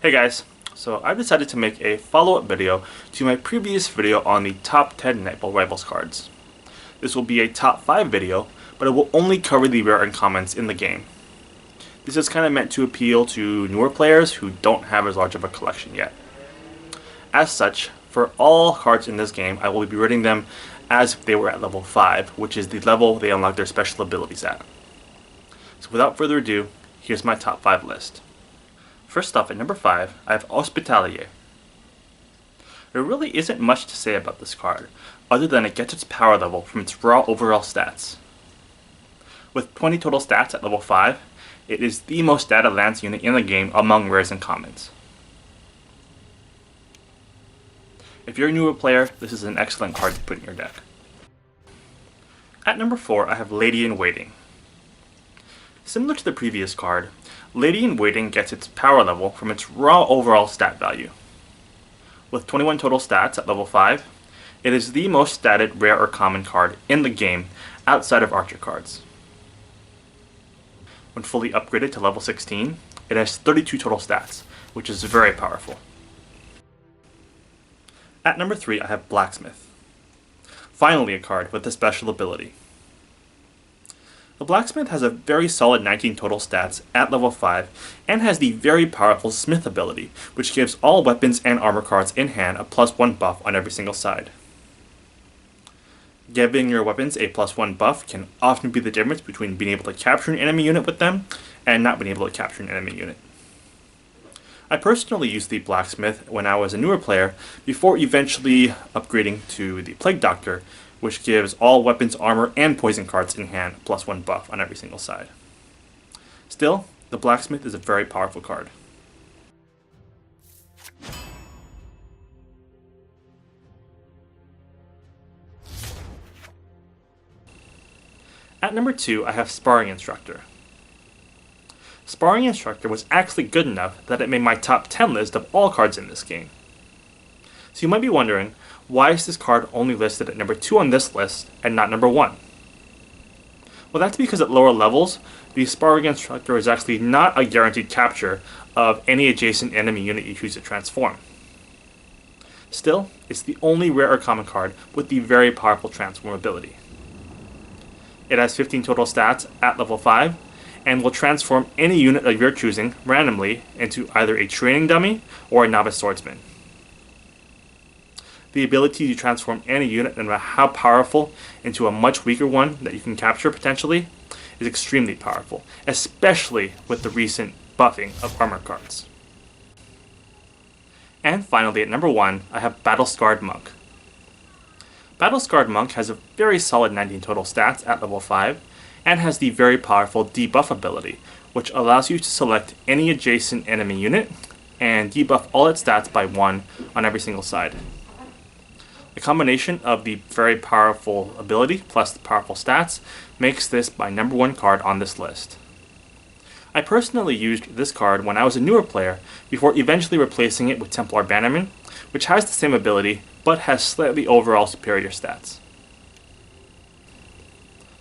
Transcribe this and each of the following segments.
Hey guys, so I've decided to make a follow-up video to my previous video on the top 10 Knightfall Rivals cards. This will be a top 5 video, but it will only cover the rare uncommons in the game. This is kind of meant to appeal to newer players who don't have as large of a collection yet. As such, for all cards in this game, I will be rating them as if they were at level 5, which is the level they unlock their special abilities at. So without further ado, here's my top 5 list. First off, at number 5, I have AustBattaglia. There really isn't much to say about this card, other than it gets its power level from its raw overall stats. With 20 total stats at level 5, it is the most data lance unit in the game among rares and commons. If you're a newer player, this is an excellent card to put in your deck. At number 4, I have LadyInWaiting. Similar to the previous card, LadyInWaiting gets its power level from its raw overall stat value. With 21 total stats at level 5, it is the most statted rare or common card in the game outside of archer cards. When fully upgraded to level 16, it has 32 total stats, which is very powerful. At number 3, I have Blacksmith. Finally a card with a special ability. The Blacksmith has a very solid 19 total stats at level 5 and has the very powerful Smith ability, which gives all weapons and armor cards in hand a +1 buff on every single side. Giving your weapons a +1 buff can often be the difference between being able to capture an enemy unit with them and not being able to capture an enemy unit. I personally used the Blacksmith when I was a newer player before eventually upgrading to the Plague Doctor, which gives all weapons, armor, and poison cards in hand a +1 buff on every single side. Still, the Blacksmith is a very powerful card. At number 2, I have Sparring Instructor. Sparring Instructor was actually good enough that it made my top 10 list of all cards in this game. So you might be wondering, why is this card only listed at number 2 on this list and not number 1? Well, that's because at lower levels, the Sparring Instructor is actually not a guaranteed capture of any adjacent enemy unit you choose to transform. Still, it's the only rare or common card with the very powerful transform ability. It has 15 total stats at level 5, and will transform any unit of your choosing randomly into either a training dummy or a novice swordsman. The ability to transform any unit, no matter how powerful, into a much weaker one that you can capture potentially is extremely powerful, especially with the recent buffing of armor cards. And finally, at number 1, I have Battle-Scarred Monk. Battle-Scarred Monk has a very solid 19 total stats at level 5, and has the very powerful debuff ability, which allows you to select any adjacent enemy unit and debuff all its stats by 1 on every single side. The combination of the very powerful ability plus the powerful stats makes this my number 1 card on this list. I personally used this card when I was a newer player before eventually replacing it with Templar Bannerman, which has the same ability but has slightly overall superior stats.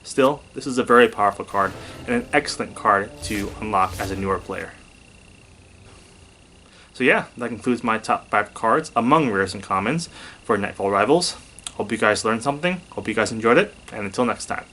Still, this is a very powerful card and an excellent card to unlock as a newer player. So yeah, that concludes my top 5 cards among rares and commons for Knightfall Rivals. Hope you guys learned something, hope you guys enjoyed it, and until next time.